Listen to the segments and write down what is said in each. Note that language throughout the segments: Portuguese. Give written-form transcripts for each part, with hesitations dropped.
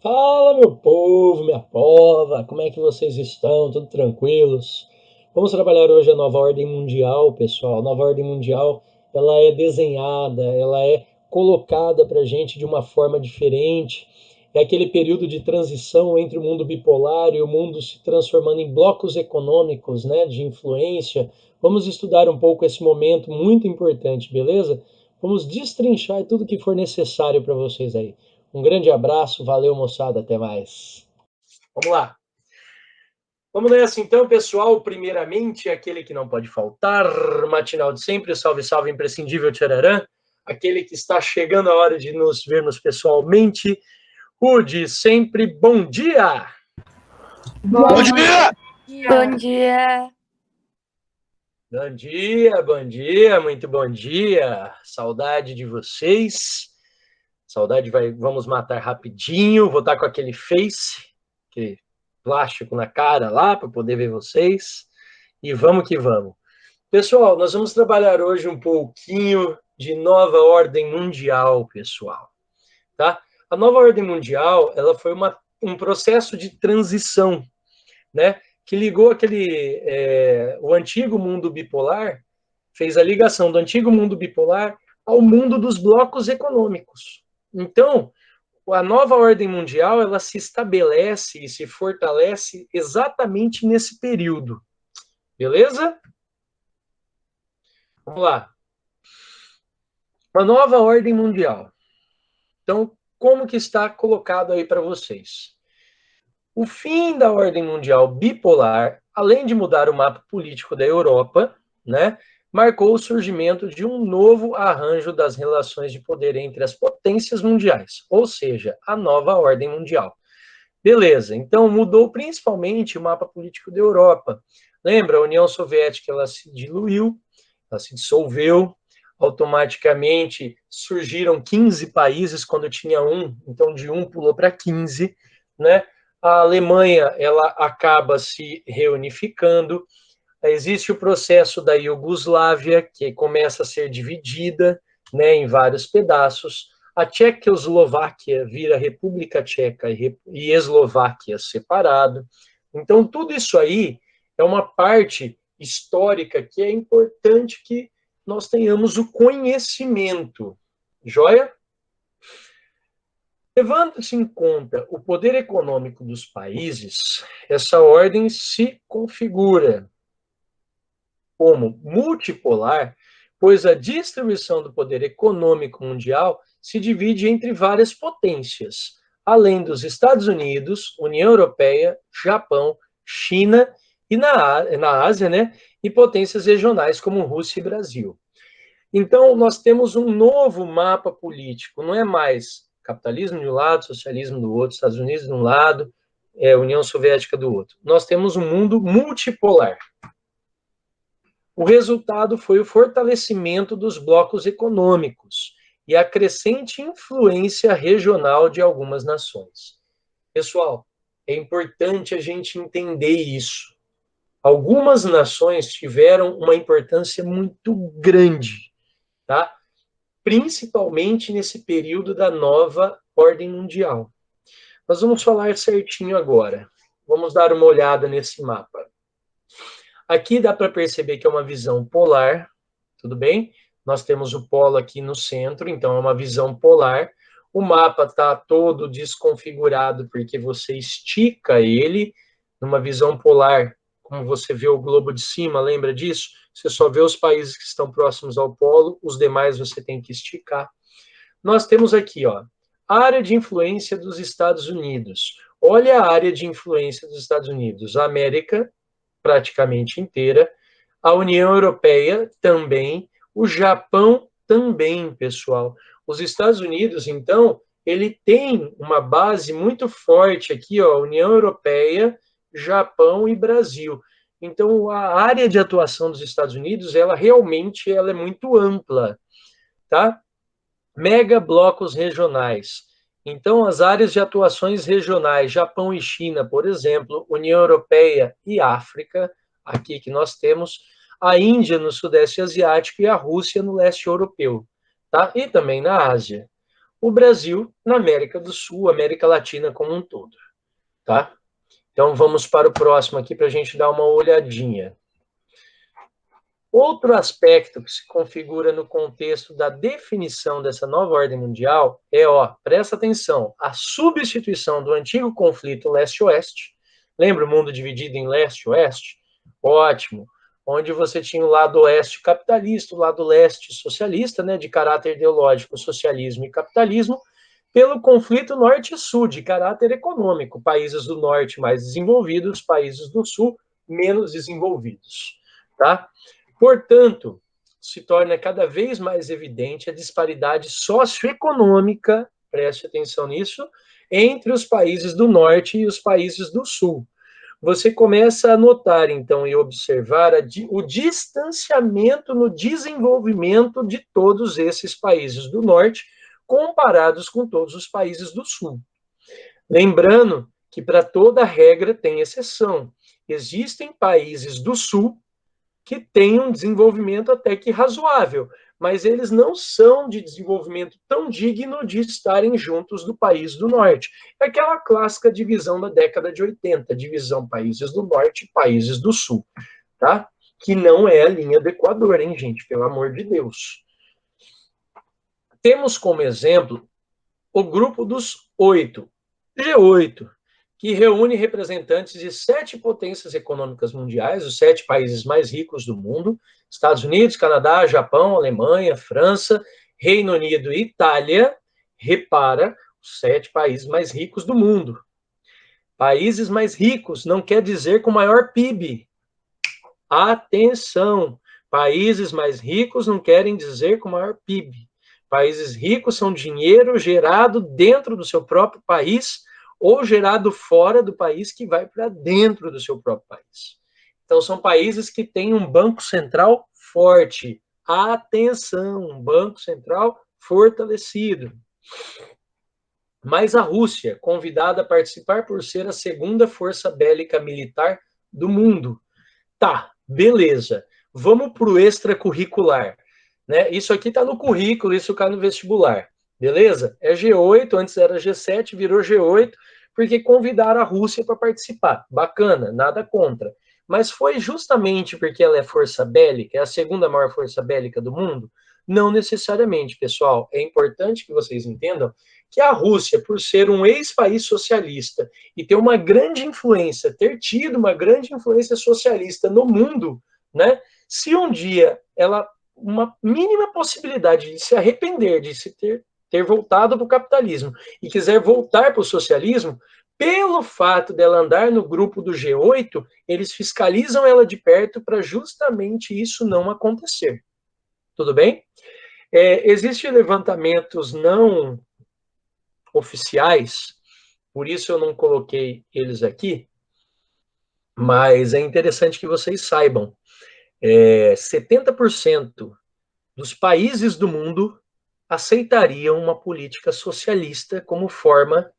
Fala, meu povo, minha pova, como é que vocês estão? Tudo tranquilos? Vamos trabalhar hoje a nova ordem mundial, pessoal. A nova ordem mundial, ela é desenhada, ela é colocada para a gente de uma forma diferente. É aquele período de transição entre o mundo bipolar e o mundo se transformando em blocos econômicos, né, de influência. Vamos estudar um pouco esse momento muito importante, beleza? Vamos destrinchar tudo que for necessário para vocês aí. Um grande abraço, valeu moçada, até mais. Vamos lá. Vamos nessa então, pessoal. Primeiramente, aquele que não pode faltar, matinal de sempre, salve, salve, imprescindível, tchararã. Aquele que está chegando a hora de nos vermos pessoalmente. O de sempre, bom dia! Bom dia! Bom dia! Bom dia, muito bom dia. Saudade de vocês. Saudade vamos matar rapidinho. Vou estar com aquele face, aquele plástico na cara lá para poder ver vocês. E vamos que vamos. Pessoal, nós vamos trabalhar hoje um pouquinho de nova ordem mundial, pessoal. Tá? A nova ordem mundial, ela foi um processo de transição, né? Que ligou o antigo mundo bipolar, fez a ligação do antigo mundo bipolar ao mundo dos blocos econômicos. Então, a nova ordem mundial, ela se estabelece e se fortalece exatamente nesse período. Beleza? Vamos lá. A nova ordem mundial. Então, como que está colocado aí para vocês? O fim da ordem mundial bipolar, além de mudar o mapa político da Europa, né, marcou o surgimento de um novo arranjo das relações de poder entre as potências mundiais, ou seja, a nova ordem mundial. Beleza, então mudou principalmente o mapa político da Europa. Lembra, a União Soviética ela se diluiu, ela se dissolveu, automaticamente surgiram 15 países quando tinha um, então de um pulou para 15, né? A Alemanha ela acaba se reunificando, existe o processo da Iugoslávia, que começa a ser dividida, né, em vários pedaços. A Tchecoslováquia vira República Tcheca e Eslováquia separado. Então, tudo isso aí é uma parte histórica que é importante que nós tenhamos o conhecimento. Joia? Levando-se em conta o poder econômico dos países, essa ordem se configura como multipolar, pois a distribuição do poder econômico mundial se divide entre várias potências, além dos Estados Unidos, União Europeia, Japão, China e na Ásia, né, e potências regionais como Rússia e Brasil. Então, nós temos um novo mapa político, não é mais capitalismo de um lado, socialismo do outro, Estados Unidos de um lado, União Soviética do outro. Nós temos um mundo multipolar. O resultado foi o fortalecimento dos blocos econômicos e a crescente influência regional de algumas nações. Pessoal, é importante a gente entender isso. Algumas nações tiveram uma importância muito grande, tá? Principalmente nesse período da nova ordem mundial. Nós vamos falar certinho agora. Vamos dar uma olhada nesse mapa. Aqui dá para perceber que é uma visão polar, tudo bem? Nós temos o polo aqui no centro, então é uma visão polar. O mapa está todo desconfigurado porque você estica ele numa visão polar, como você vê o globo de cima, lembra disso? Você só vê os países que estão próximos ao polo, os demais você tem que esticar. Nós temos aqui, ó, a área de influência dos Estados Unidos. Olha a área de influência dos Estados Unidos. A América, praticamente inteira, a União Europeia também, o Japão também, pessoal. Os Estados Unidos, então, ele tem uma base muito forte aqui, ó, União Europeia, Japão e Brasil. Então, a área de atuação dos Estados Unidos, ela realmente ela é muito ampla, tá? Mega blocos regionais. Então, as áreas de atuações regionais, Japão e China, por exemplo, União Europeia e África, aqui que nós temos, a Índia no Sudeste Asiático e a Rússia no Leste Europeu, tá? E também na Ásia. o Brasil na América do Sul, América Latina como um todo, tá? Então, vamos para o próximo aqui para a gente dar uma olhadinha. Outro aspecto que se configura no contexto da definição dessa nova ordem mundial é, presta atenção, a substituição do antigo conflito leste-oeste. Lembra o mundo dividido em leste e oeste? Ótimo. Onde você tinha o lado oeste capitalista, o lado leste socialista, né, de caráter ideológico, socialismo e capitalismo, pelo conflito norte e sul, de caráter econômico, países do norte mais desenvolvidos, países do sul menos desenvolvidos, tá? Portanto, se torna cada vez mais evidente a disparidade socioeconômica, preste atenção nisso, entre os países do norte e os países do sul. Você começa a notar, então, e observar o distanciamento no desenvolvimento de todos esses países do norte, comparados com todos os países do sul. Lembrando que para toda regra tem exceção. Existem países do sul que têm um desenvolvimento até que razoável, mas eles não são de desenvolvimento tão digno de estarem juntos do país do norte. É aquela clássica divisão da década de 80, divisão países do norte e países do sul, tá? Que não é a linha do Equador, hein, gente? Pelo amor de Deus. Temos como exemplo o grupo dos 8, G8, que reúne representantes de 7 potências econômicas mundiais, os 7 países mais ricos do mundo, Estados Unidos, Canadá, Japão, Alemanha, França, Reino Unido e Itália. Repara, os 7 países mais ricos do mundo. Países mais ricos não quer dizer com maior PIB. Atenção! Países mais ricos não querem dizer com maior PIB. Países ricos são dinheiro gerado dentro do seu próprio país ou gerado fora do país que vai para dentro do seu próprio país. Então, são países que têm um banco central forte. Atenção, um banco central fortalecido. Mas a Rússia, convidada a participar por ser a segunda força bélica militar do mundo. Tá, beleza. Vamos para o extracurricular. Né? Isso aqui está no currículo, isso cai no vestibular. Beleza? É G8, antes era G7, virou G8, porque convidaram a Rússia para participar. Bacana, nada contra. Mas foi justamente porque ela é força bélica, é a segunda maior força bélica do mundo? Não necessariamente, pessoal. É importante que vocês entendam que a Rússia, por ser um ex-país socialista e ter uma grande influência, ter tido uma grande influência socialista no mundo, né? Se um dia ela, uma mínima possibilidade de se arrepender, de se ter voltado para o capitalismo e quiser voltar para o socialismo, pelo fato dela andar no grupo do G8, eles fiscalizam ela de perto para justamente isso não acontecer. Tudo bem? Existem levantamentos não oficiais, por isso eu não coloquei eles aqui, mas é interessante que vocês saibam. 70% dos países do mundo aceitariam uma política socialista como forma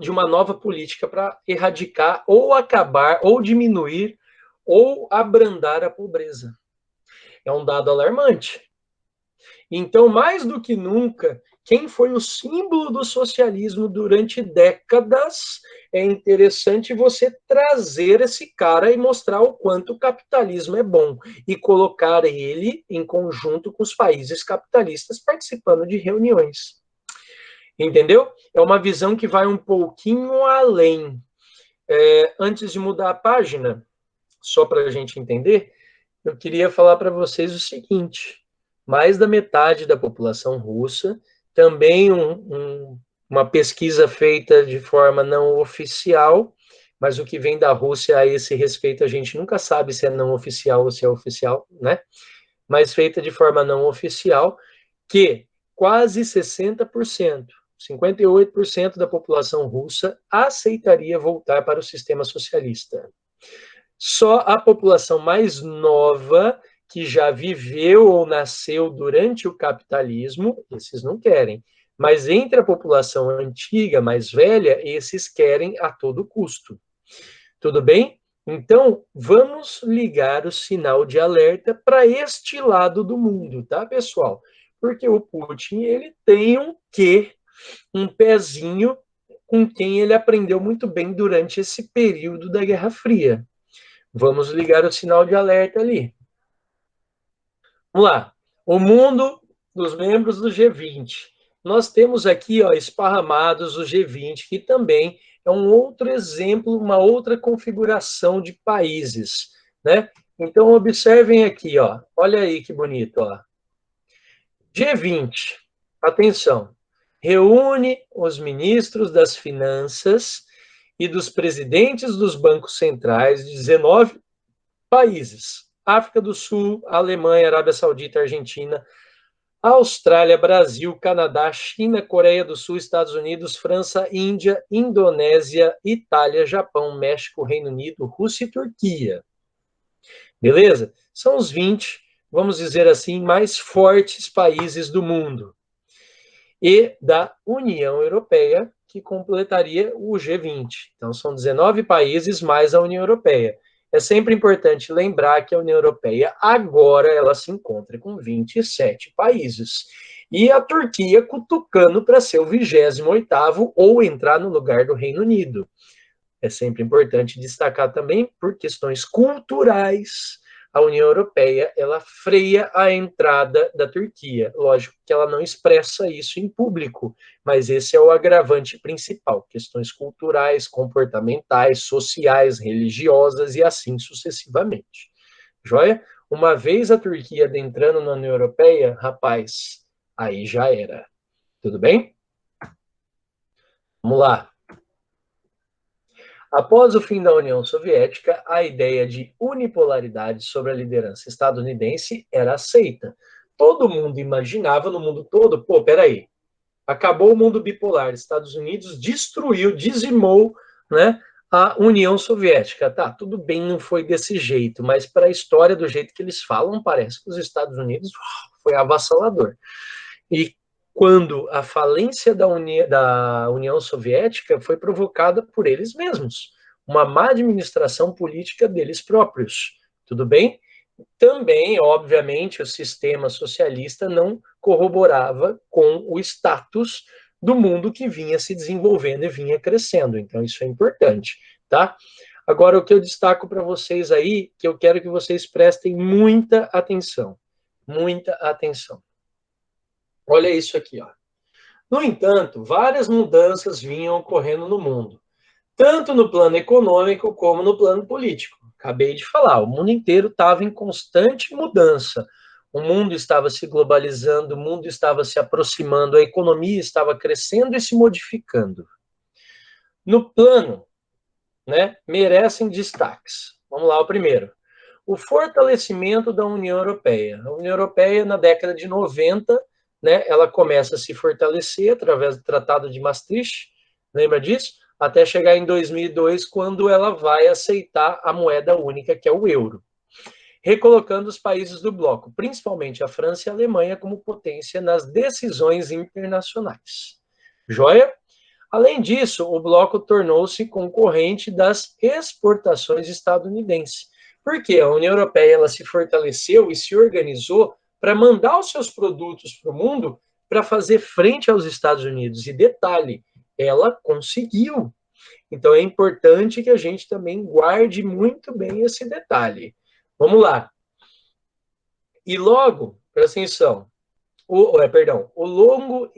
de uma nova política para erradicar ou acabar ou diminuir ou abrandar a pobreza. É um dado alarmante. Então, mais do que nunca, quem foi o símbolo do socialismo durante décadas, é interessante você trazer esse cara e mostrar o quanto o capitalismo é bom e colocar ele em conjunto com os países capitalistas participando de reuniões. Entendeu? É uma visão que vai um pouquinho além. Antes de mudar a página, só para a gente entender, eu queria falar para vocês o seguinte: mais da metade da população russa, também uma pesquisa feita de forma não oficial, mas o que vem da Rússia a esse respeito a gente nunca sabe se é não oficial ou se é oficial, né? Mas feita de forma não oficial, que quase 60%, 58% da população russa aceitaria voltar para o sistema socialista. Só a população mais nova, que já viveu ou nasceu durante o capitalismo, esses não querem. Mas entre a população antiga, mais velha, esses querem a todo custo. Tudo bem? Então, vamos ligar o sinal de alerta para este lado do mundo, tá, pessoal? Porque o Putin, ele tem um pezinho com quem ele aprendeu muito bem durante esse período da Guerra Fria. Vamos ligar o sinal de alerta ali. Vamos lá. O mundo dos membros do G20. Nós temos aqui, ó, esparramados o G20, que também é um outro exemplo, uma outra configuração de países, né? Então, observem aqui, ó. Olha aí que bonito, ó. G20, atenção, reúne os ministros das finanças e dos presidentes dos bancos centrais de 19 países. África do Sul, Alemanha, Arábia Saudita, Argentina, Austrália, Brasil, Canadá, China, Coreia do Sul, Estados Unidos, França, Índia, Indonésia, Itália, Japão, México, Reino Unido, Rússia e Turquia. Beleza? São os 20, vamos dizer assim, mais fortes países do mundo. E da União Europeia, que completaria o G20. Então, são 19 países mais a União Europeia. É sempre importante lembrar que a União Europeia agora ela se encontra com 27 países. E a Turquia cutucando para ser o 28º ou entrar no lugar do Reino Unido. É sempre importante destacar também, por questões culturais, a União Europeia ela freia a entrada da Turquia. Lógico que ela não expressa isso em público, mas esse é o agravante principal. Questões culturais, comportamentais, sociais, religiosas e assim sucessivamente. Joia? Uma vez a Turquia adentrando na União Europeia, rapaz, aí já era. Tudo bem? Vamos lá. Após o fim da União Soviética, a ideia de unipolaridade sobre a liderança estadunidense era aceita. Todo mundo imaginava, no mundo todo, pô, peraí, acabou o mundo bipolar, Estados Unidos destruiu, dizimou, né, a União Soviética. Tá, tudo bem, não foi desse jeito, mas para a história, do jeito que eles falam, parece que os Estados Unidos foi avassalador. E quando a falência da União Soviética foi provocada por eles mesmos, uma má administração política deles próprios. Tudo bem? Também, obviamente, o sistema socialista não corroborava com o status do mundo que vinha se desenvolvendo e vinha crescendo. Então, isso é importante, tá? Agora, o que eu destaco para vocês aí, que eu quero que vocês prestem muita atenção. Muita atenção. Olha isso aqui, ó. No entanto, várias mudanças vinham ocorrendo no mundo, tanto no plano econômico como no plano político. Acabei de falar, o mundo inteiro estava em constante mudança. O mundo estava se globalizando, o mundo estava se aproximando, a economia estava crescendo e se modificando. No plano, né, merecem destaques. Vamos lá, o primeiro. O fortalecimento da União Europeia. A União Europeia, na década de 90, né, ela começa a se fortalecer através do Tratado de Maastricht, lembra disso? Até chegar em 2002, quando ela vai aceitar a moeda única, que é o euro, recolocando os países do bloco, principalmente a França e a Alemanha, como potência nas decisões internacionais. Joia? Além disso, o bloco tornou-se concorrente das exportações estadunidenses, porque a União Europeia ela se fortaleceu e se organizou para mandar os seus produtos para o mundo para fazer frente aos Estados Unidos. E detalhe, ela conseguiu. Então é importante que a gente também guarde muito bem esse detalhe. Vamos lá. E logo, presta atenção, o longo,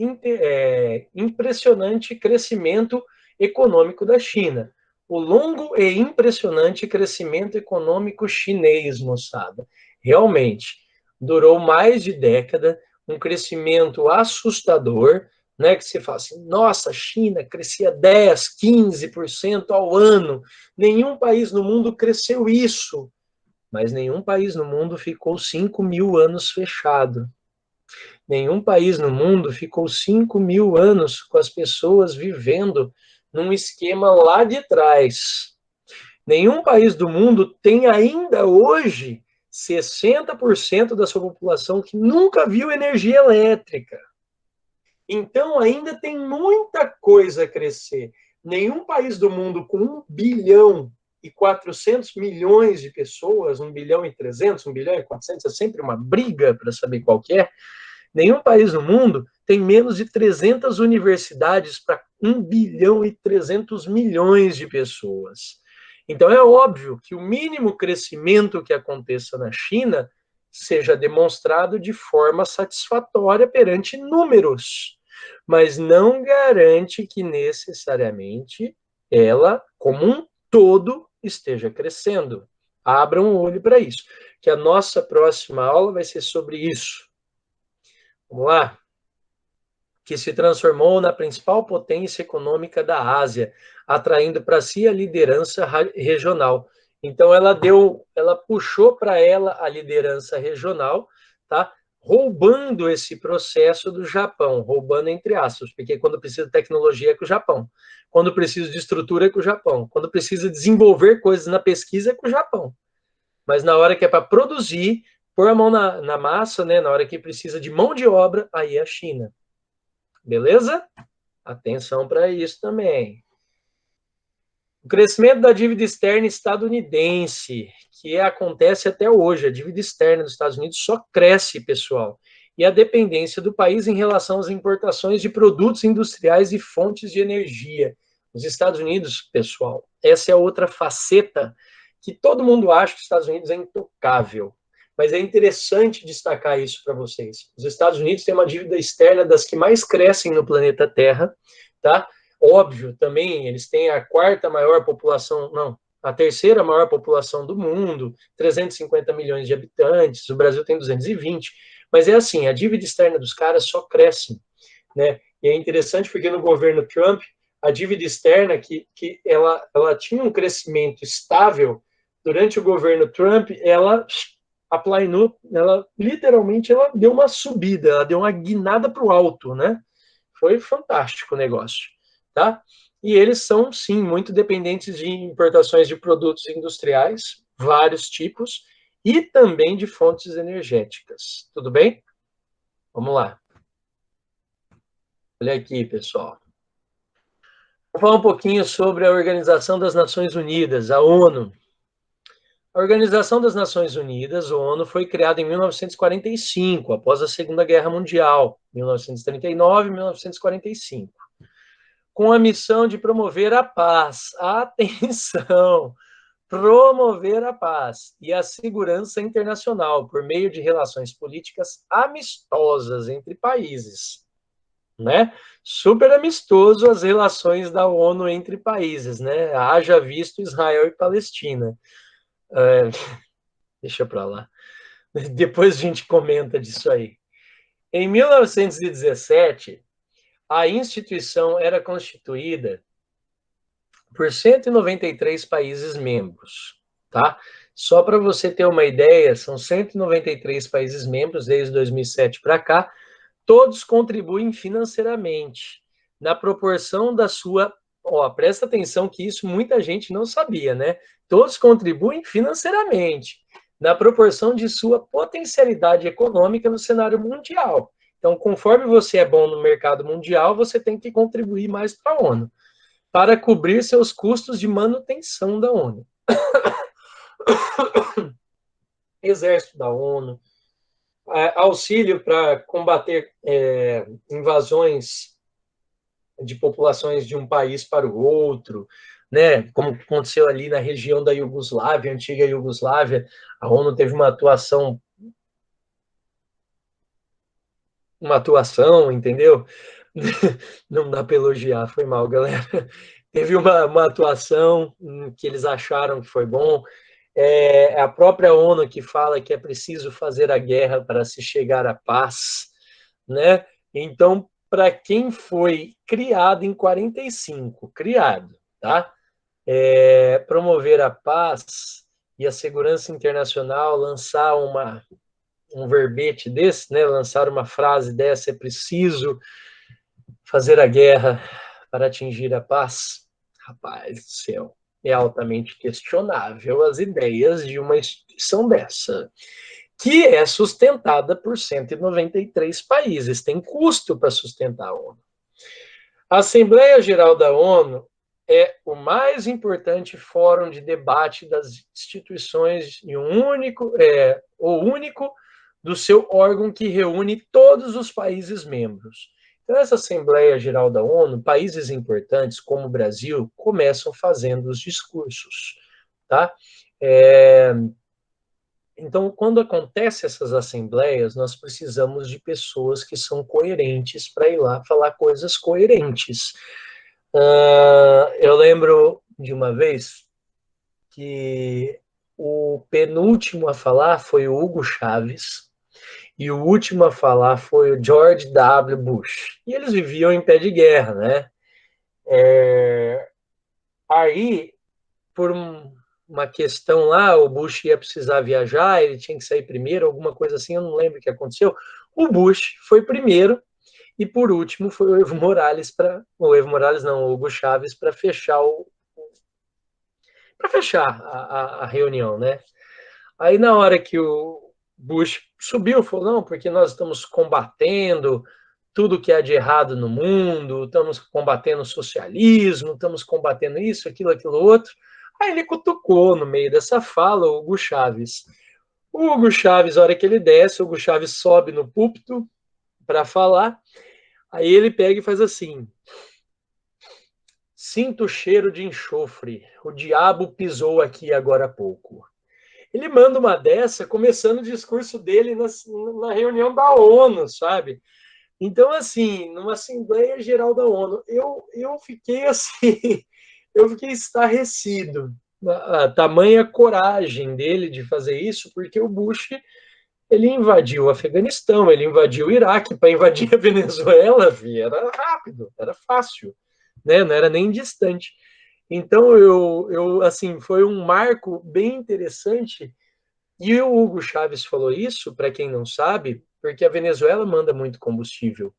impressionante crescimento econômico da China. O longo e impressionante crescimento econômico chinês, moçada. Realmente, durou mais de década, um crescimento assustador, né, que se fala assim, nossa, a China crescia 10, 15% ao ano. Nenhum país no mundo cresceu isso. Mas nenhum país no mundo ficou 5.000 anos fechado. Nenhum país no mundo ficou 5.000 anos com as pessoas vivendo num esquema lá de trás. Nenhum país do mundo tem ainda hoje 60% da sua população que nunca viu energia elétrica. Então, ainda tem muita coisa a crescer. Nenhum país do mundo com 1 bilhão e 400 milhões de pessoas, 1 bilhão e 300, 1 bilhão e 400, é sempre uma briga para saber qual que é, Nenhum país no mundo tem menos de 300 universidades para 1 bilhão e 300 milhões de pessoas. Então, é óbvio que o mínimo crescimento que aconteça na China seja demonstrado de forma satisfatória perante números, mas não garante que necessariamente ela, como um todo, esteja crescendo. Abram o olho para isso, que a nossa próxima aula vai ser sobre isso. Vamos lá? Que se transformou na principal potência econômica da Ásia, atraindo para si a liderança regional. Então ela puxou para ela a liderança regional, tá? Roubando esse processo do Japão, roubando entre aspas, porque quando precisa de tecnologia é com o Japão, quando precisa de estrutura é com o Japão, quando precisa desenvolver coisas na pesquisa é com o Japão. Mas na hora que é para produzir, pôr a mão na massa, né? Na hora que precisa de mão de obra, aí é a China. Beleza? Atenção para isso também. O crescimento da dívida externa estadunidense, que acontece até hoje. A dívida externa dos Estados Unidos só cresce, pessoal. E a dependência do país em relação às importações de produtos industriais e fontes de energia. Os Estados Unidos, pessoal, essa é outra faceta que todo mundo acha que os Estados Unidos é intocável. Mas é interessante destacar isso para vocês. Os Estados Unidos têm uma dívida externa das que mais crescem no planeta Terra, tá? Óbvio, também eles têm a quarta maior população, não, a terceira maior população do mundo, 350 milhões de habitantes, o Brasil tem 220, mas é assim, a dívida externa dos caras só cresce, né? E é interessante porque no governo Trump, a dívida externa, que ela tinha um crescimento estável, durante o governo Trump, ela aplainou, ela literalmente ela deu uma subida, ela deu uma guinada para o alto, né? Foi fantástico o negócio, tá? E eles são, sim, muito dependentes de importações de produtos industriais, vários tipos, e também de fontes energéticas. Tudo bem? Vamos lá. Olha aqui, pessoal. Vou falar um pouquinho sobre a Organização das Nações Unidas, a ONU. A Organização das Nações Unidas, a ONU, foi criada em 1945, após a Segunda Guerra Mundial, 1939 e 1945, com a missão de promover a paz. Atenção! Promover a paz e a segurança internacional por meio de relações políticas amistosas entre países, né? Super amistoso as relações da ONU entre países, né? Haja visto Israel e Palestina. Deixa para lá. Depois a gente comenta disso aí. Em 1917, a instituição era constituída por 193 países membros, tá? Só para você ter uma ideia, são 193 países membros desde 2007 para cá, todos contribuem financeiramente, na proporção da sua... Ó, presta atenção que isso muita gente não sabia, né? Todos contribuem financeiramente, na proporção de sua potencialidade econômica no cenário mundial. Então, conforme você é bom no mercado mundial, você tem que contribuir mais para a ONU, para cobrir seus custos de manutenção da ONU. Exército da ONU, auxílio para combater invasões de populações de um país para o outro, né? Como aconteceu ali na região da Iugoslávia, antiga Iugoslávia, a ONU teve uma atuação, entendeu? Não dá para elogiar, foi mal, galera. Teve uma atuação que eles acharam que foi bom. É a própria ONU que fala que é preciso fazer a guerra para se chegar à paz, né? Então, para quem foi criado em 45, tá? Promover a paz e a segurança internacional, lançar um verbete desse, né? Lançar uma frase dessa, é preciso fazer a guerra para atingir a paz. Rapaz do céu, é altamente questionável as ideias de uma instituição dessa, que é sustentada por 193 países, tem custo para sustentar a ONU. A Assembleia Geral da ONU é o mais importante fórum de debate das instituições e o único do seu órgão que reúne todos os países membros. Então, essa Assembleia Geral da ONU, países importantes como o Brasil começam fazendo os discursos, tá? Então, quando acontecem essas assembleias, nós precisamos de pessoas que são coerentes para ir lá falar coisas coerentes. Eu lembro de uma vez que o penúltimo a falar foi o Hugo Chávez e o último a falar foi o George W. Bush. E eles viviam em pé de guerra, né? Aí, por uma questão lá, o Bush ia precisar viajar, ele tinha que sair primeiro, alguma coisa assim, eu não lembro o que aconteceu. O Bush foi primeiro e por último foi o Evo Morales o Hugo Chávez para fechar a reunião, né? Aí na hora que o Bush subiu, falou, não, porque nós estamos combatendo tudo que há de errado no mundo, estamos combatendo o socialismo, estamos combatendo isso, aquilo outro. Aí ele cutucou no meio dessa fala o Hugo Chávez. O Hugo Chávez, a hora que ele desce, o Hugo Chávez sobe no púlpito para falar, aí ele pega e faz assim: sinto o cheiro de enxofre, o diabo pisou aqui agora há pouco. Ele manda uma dessa, começando o discurso dele na reunião da ONU, sabe? Então, assim, numa Assembleia Geral da ONU, eu fiquei assim, eu fiquei estarrecido. A tamanha coragem dele de fazer isso, porque o Bush, ele invadiu o Afeganistão, ele invadiu o Iraque, para invadir a Venezuela, era rápido, era fácil, né? Não era nem distante. Então, assim, foi um marco bem interessante. E o Hugo Chávez falou isso, para quem não sabe, porque a Venezuela manda muito combustível.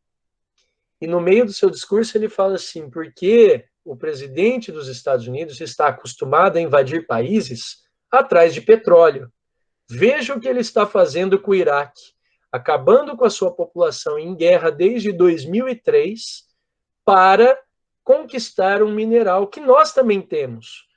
E no meio do seu discurso ele fala assim, porque o presidente dos Estados Unidos está acostumado a invadir países atrás de petróleo. Veja o que ele está fazendo com o Iraque, acabando com a sua população em guerra desde 2003 para conquistar um mineral que nós também temos.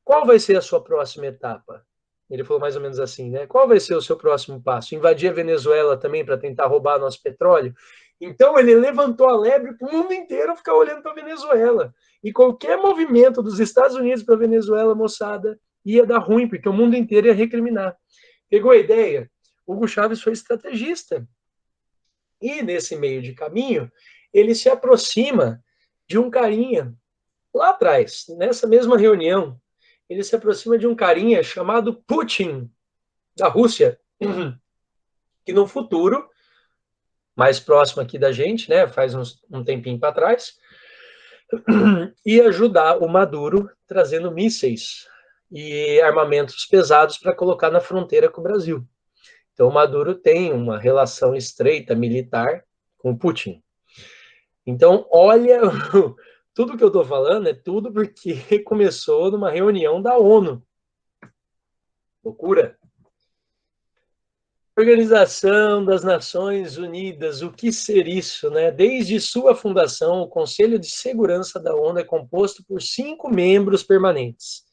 Qual vai ser a sua próxima etapa? Ele falou mais ou menos assim, né? Qual vai ser o seu próximo passo? Invadir a Venezuela também para tentar roubar nosso petróleo? Então ele levantou a lebre para o mundo inteiro ficar olhando para a Venezuela. E qualquer movimento dos Estados Unidos para a Venezuela, moçada, ia dar ruim, porque o mundo inteiro ia recriminar. Pegou a ideia? Hugo Chávez foi estrategista. E nesse meio de caminho, ele se aproxima de um carinha lá atrás, nessa mesma reunião, ele se aproxima de um carinha chamado Putin, da Rússia, que no futuro, mais próximo aqui da gente, né, faz um tempinho para trás, ia ajudar o Maduro trazendo mísseis e armamentos pesados para colocar na fronteira com o Brasil. Então o Maduro tem uma relação estreita militar com o Putin. Então, olha, tudo que eu estou falando é tudo porque começou numa reunião da ONU. Loucura. Organização das Nações Unidas, o que ser isso, né? Desde sua fundação, o Conselho de Segurança da ONU é composto por 5 membros permanentes: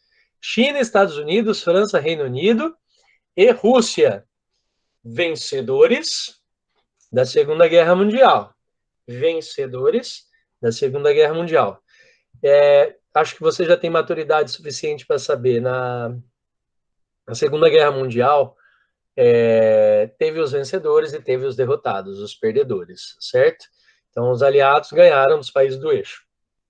China, Estados Unidos, França, Reino Unido e Rússia, vencedores da Segunda Guerra Mundial. Vencedores da Segunda Guerra Mundial. Acho que você já tem maturidade suficiente para saber, na Segunda Guerra Mundial, teve os vencedores e teve os derrotados, os perdedores, certo? Então, os aliados ganharam dos países do eixo.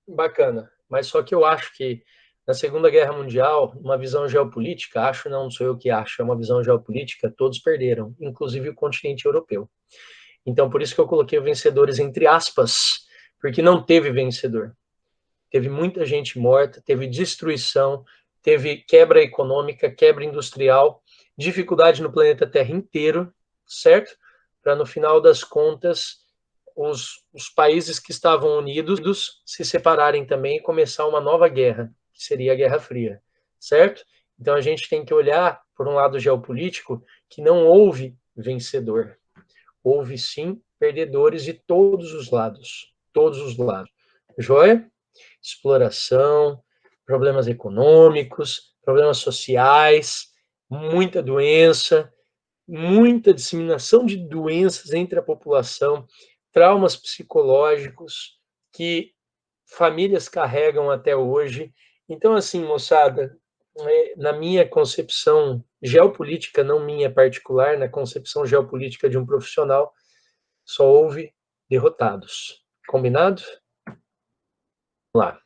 Bacana. Mas só que eu acho que na Segunda Guerra Mundial, uma visão geopolítica, acho não sou eu que acho, é uma visão geopolítica, todos perderam, inclusive o continente europeu. Então, por isso que eu coloquei vencedores entre aspas, porque não teve vencedor. Teve muita gente morta, teve destruição, teve quebra econômica, quebra industrial, dificuldade no planeta Terra inteiro, certo? Para, no final das contas, os países que estavam unidos se separarem também e começar uma nova guerra, que seria a Guerra Fria, certo? Então, a gente tem que olhar, por um lado geopolítico, que não houve vencedor. Houve, sim, perdedores de todos os lados. Todos os lados. Joia? Exploração, problemas econômicos, problemas sociais, muita doença, muita disseminação de doenças entre a população, traumas psicológicos que famílias carregam até hoje. Então, assim, moçada, na minha concepção geopolítica, não minha particular, na concepção geopolítica de um profissional, só houve derrotados. Combinado? Vamos lá.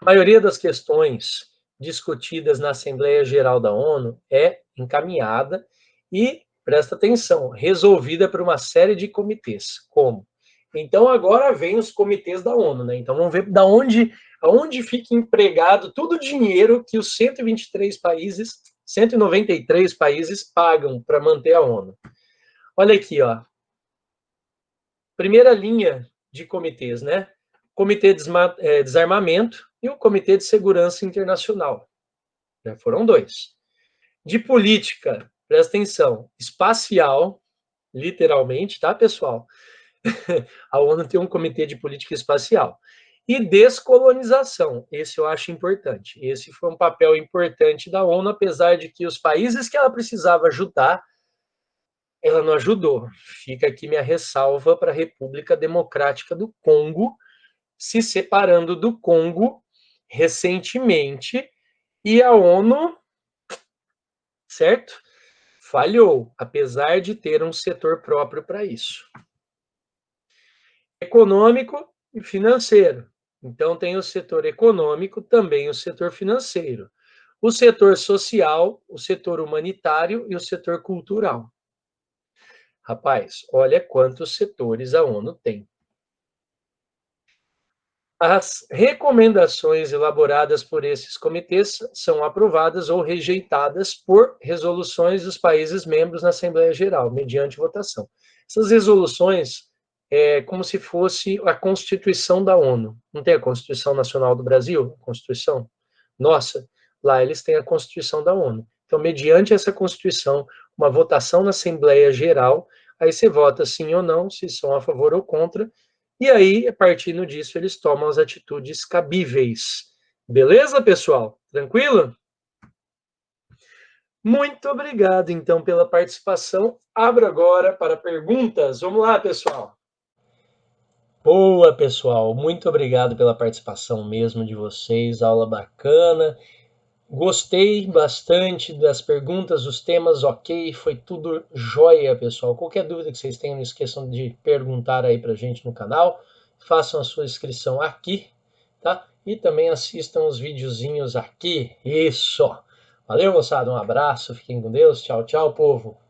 A maioria das questões discutidas na Assembleia Geral da ONU é encaminhada e, presta atenção, resolvida por uma série de comitês. Como? Então, agora vem os comitês da ONU, né? Então, vamos ver aonde fica empregado todo o dinheiro que os 123 países, 193 países pagam para manter a ONU. Olha aqui, ó. Primeira linha de comitês, né? Comitê de Desarmamento e o Comitê de Segurança Internacional. Já foram 2. De política, presta atenção, espacial, literalmente, tá, pessoal? A ONU tem um comitê de política espacial. E descolonização, esse eu acho importante. Esse foi um papel importante da ONU, apesar de que os países que ela precisava ajudar, ela não ajudou. Fica aqui minha ressalva para a República Democrática do Congo, se separando do Congo recentemente, e a ONU, certo? Falhou, apesar de ter um setor próprio para isso. Econômico e financeiro. Então, tem o setor econômico, também o setor financeiro. O setor social, o setor humanitário e o setor cultural. Rapaz, olha quantos setores a ONU tem. As recomendações elaboradas por esses comitês são aprovadas ou rejeitadas por resoluções dos países membros na Assembleia Geral, mediante votação. Essas resoluções é como se fosse a Constituição da ONU. Não tem a Constituição Nacional do Brasil? Constituição? Nossa, lá eles têm a Constituição da ONU. Então, mediante essa Constituição, uma votação na Assembleia Geral, aí você vota sim ou não, se são a favor ou contra, e aí, a partir disso, eles tomam as atitudes cabíveis. Beleza, pessoal? Tranquilo? Muito obrigado, então, pela participação. Abro agora para perguntas. Vamos lá, pessoal. Boa, pessoal. Muito obrigado pela participação mesmo de vocês. Aula bacana. Gostei bastante das perguntas, dos temas, ok, foi tudo jóia, pessoal. Qualquer dúvida que vocês tenham, não esqueçam de perguntar aí pra gente no canal. Façam a sua inscrição aqui, tá? E também assistam os videozinhos aqui. Isso! Valeu, moçada, um abraço, fiquem com Deus. Tchau, tchau, povo.